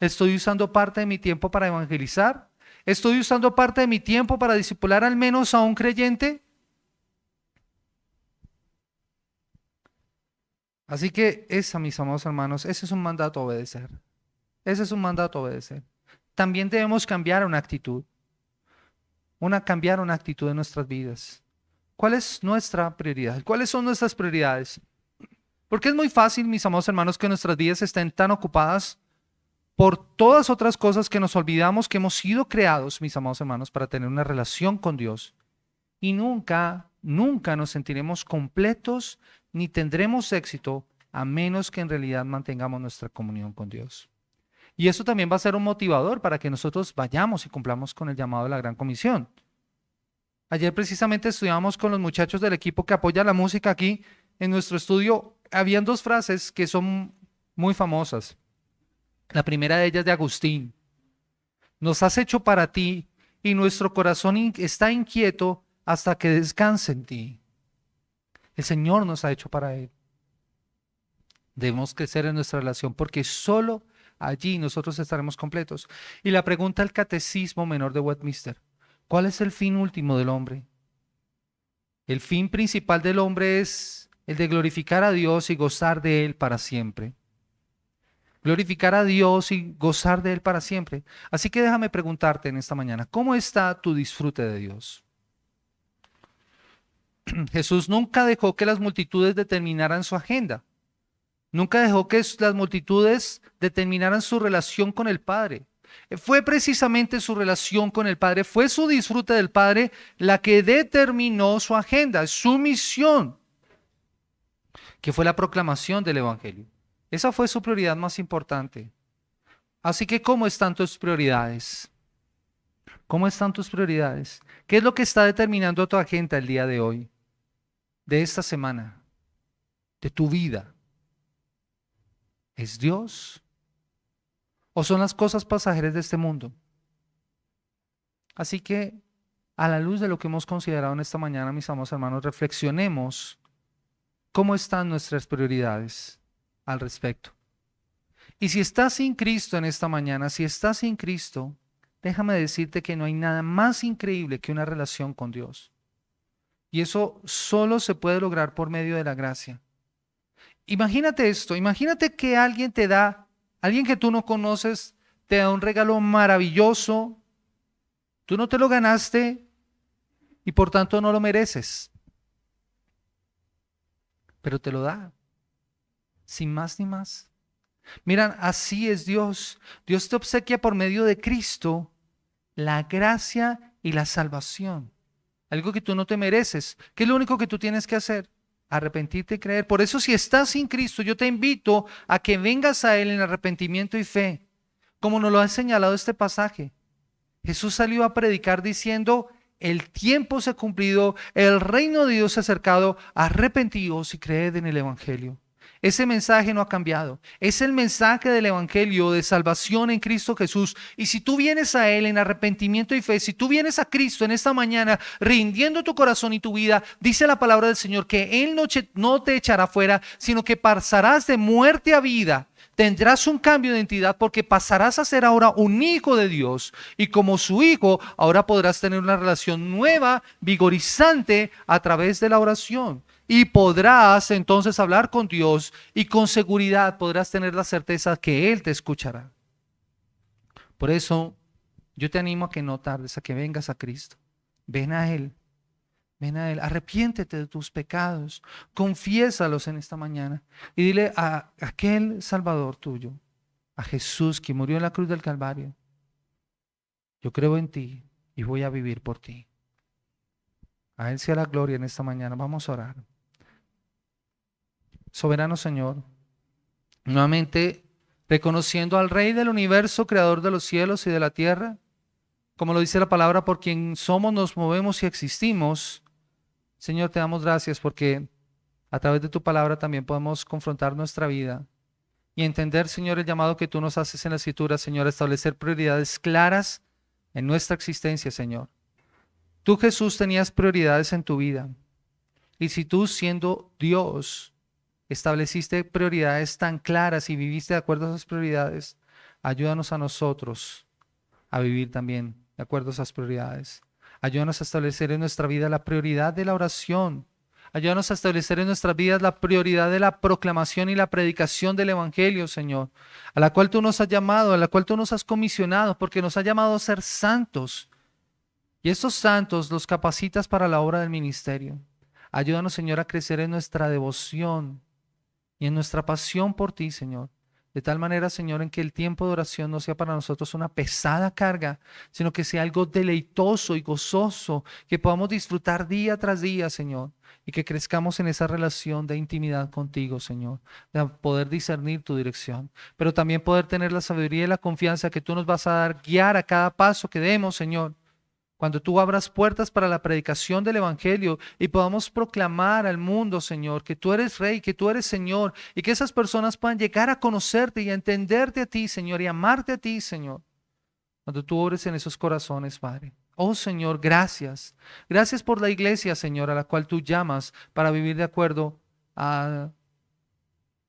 ¿Estoy usando parte de mi tiempo para evangelizar? ¿Estoy usando parte de mi tiempo para discipular al menos a un creyente? Así que mis amados hermanos, ese es un mandato a obedecer. Ese es un mandato a obedecer. También debemos cambiar una actitud. Cambiar una actitud en nuestras vidas. ¿Cuál es nuestra prioridad? ¿Cuáles son nuestras prioridades? Porque es muy fácil, mis amados hermanos, que nuestras vidas estén tan ocupadas por todas otras cosas que nos olvidamos que hemos sido creados, mis amados hermanos, para tener una relación con Dios. Y nunca nos sentiremos completos ni tendremos éxito a menos que en realidad mantengamos nuestra comunión con Dios. Y eso también va a ser un motivador para que nosotros vayamos y cumplamos con el llamado de la Gran Comisión. Ayer precisamente estudiamos con los muchachos del equipo que apoya la música aquí en nuestro estudio. Habían 2 frases que son muy famosas. La primera de ellas de Agustín. Nos has hecho para ti y nuestro corazón está inquieto hasta que descanse en ti. El Señor nos ha hecho para Él. Debemos crecer en nuestra relación porque solo allí nosotros estaremos completos. Y la pregunta del Catecismo Menor de Westminster: ¿cuál es el fin último del hombre? El fin principal del hombre es el de glorificar a Dios y gozar de Él para siempre. Glorificar a Dios y gozar de Él para siempre. Así que déjame preguntarte en esta mañana, ¿cómo está tu disfrute de Dios? Jesús nunca dejó que las multitudes determinaran su agenda. Nunca dejó que las multitudes determinaran su relación con el Padre. Fue precisamente su relación con el Padre, fue su disfrute del Padre la que determinó su agenda, su misión, que fue la proclamación del Evangelio. Esa fue su prioridad más importante. Así que, ¿cómo están tus prioridades? ¿Cómo están tus prioridades? ¿Qué es lo que está determinando tu agenda el día de hoy, de esta semana, de tu vida? ¿Es Dios o son las cosas pasajeras de este mundo? Así que, a la luz de lo que hemos considerado en esta mañana, mis amados hermanos, reflexionemos cómo están nuestras prioridades al respecto. Y si estás sin Cristo en esta mañana, si estás sin Cristo, déjame decirte que no hay nada más increíble que una relación con Dios. Y eso solo se puede lograr por medio de la gracia. Imagínate esto, imagínate que alguien que tú no conoces, te da un regalo maravilloso, tú no te lo ganaste y por tanto no lo mereces, pero te lo da, sin más ni más. Miran, así es Dios. Dios te obsequia por medio de Cristo la gracia y la salvación. Algo que tú no te mereces. ¿Qué es lo único que tú tienes que hacer? Arrepentirte y creer. Por eso, si estás sin Cristo, yo te invito a que vengas a Él en arrepentimiento y fe, como nos lo ha señalado este pasaje. Jesús salió a predicar diciendo: el tiempo se ha cumplido, el reino de Dios se ha acercado, arrepentíos y creed en el Evangelio. Ese mensaje no ha cambiado. Es el mensaje del Evangelio de salvación en Cristo Jesús. Y si tú vienes a Él en arrepentimiento y fe, si tú vienes a Cristo en esta mañana rindiendo tu corazón y tu vida, dice la palabra del Señor que Él no te echará fuera, sino que pasarás de muerte a vida. Tendrás un cambio de identidad porque pasarás a ser ahora un hijo de Dios. Y como su hijo, ahora podrás tener una relación nueva, vigorizante a través de la oración. Y podrás entonces hablar con Dios y con seguridad podrás tener la certeza que Él te escuchará. Por eso yo te animo a que no tardes, a que vengas a Cristo. Ven a Él, arrepiéntete de tus pecados, confiésalos en esta mañana y dile a aquel Salvador tuyo, a Jesús que murió en la cruz del Calvario: yo creo en ti y voy a vivir por ti. A Él sea la gloria en esta mañana. Vamos a orar. Soberano Señor, nuevamente reconociendo al Rey del universo, creador de los cielos y de la tierra, como lo dice la palabra, por quien somos, nos movemos y existimos. Señor, te damos gracias porque a través de tu palabra también podemos confrontar nuestra vida y entender, Señor, el llamado que tú nos haces en la Escritura, Señor, a establecer prioridades claras en nuestra existencia, Señor. Tú, Jesús, tenías prioridades en tu vida. Y si tú, siendo Dios, estableciste prioridades tan claras y viviste de acuerdo a esas prioridades, ayúdanos a nosotros a vivir también de acuerdo a esas prioridades. Ayúdanos a establecer en nuestra vida la prioridad de la oración. Ayúdanos a establecer en nuestras vidas la prioridad de la proclamación y la predicación del Evangelio, Señor, a la cual tú nos has llamado, a la cual tú nos has comisionado, porque nos has llamado a ser santos. Y esos santos los capacitas para la obra del ministerio. Ayúdanos, Señor, a crecer en nuestra devoción y en nuestra pasión por ti, Señor. De tal manera, Señor, en que el tiempo de oración no sea para nosotros una pesada carga, sino que sea algo deleitoso y gozoso, que podamos disfrutar día tras día, Señor, y que crezcamos en esa relación de intimidad contigo, Señor, de poder discernir tu dirección, pero también poder tener la sabiduría y la confianza que tú nos vas a dar, guiar a cada paso que demos, Señor. Cuando tú abras puertas para la predicación del Evangelio y podamos proclamar al mundo, Señor, que tú eres Rey, que tú eres Señor, y que esas personas puedan llegar a conocerte y a entenderte a ti, Señor, y amarte a ti, Señor. Cuando tú obres en esos corazones, Padre. Oh, Señor, gracias. Gracias por la iglesia, Señor, a la cual tú llamas para vivir de acuerdo a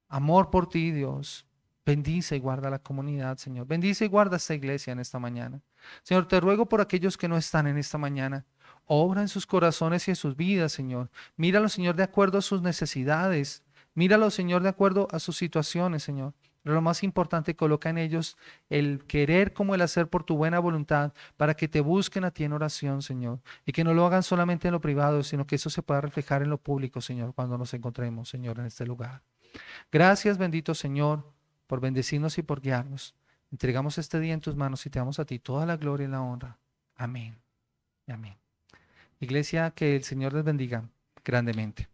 amor por ti, Dios. Bendice y guarda la comunidad, Señor. Bendice y guarda esta iglesia en esta mañana. Señor, te ruego por aquellos que no están en esta mañana. Obra en sus corazones y en sus vidas, Señor. Míralo, Señor, de acuerdo a sus necesidades. Míralo, Señor, de acuerdo a sus situaciones, Señor. Pero lo más importante, coloca en ellos el querer como el hacer por tu buena voluntad para que te busquen a ti en oración, Señor. Y que no lo hagan solamente en lo privado, sino que eso se pueda reflejar en lo público, Señor, cuando nos encontremos, Señor, en este lugar. Gracias, bendito Señor, por bendecirnos y por guiarnos. Entregamos este día en tus manos y te damos a ti toda la gloria y la honra. Amén. Y amén. Iglesia, que el Señor les bendiga grandemente.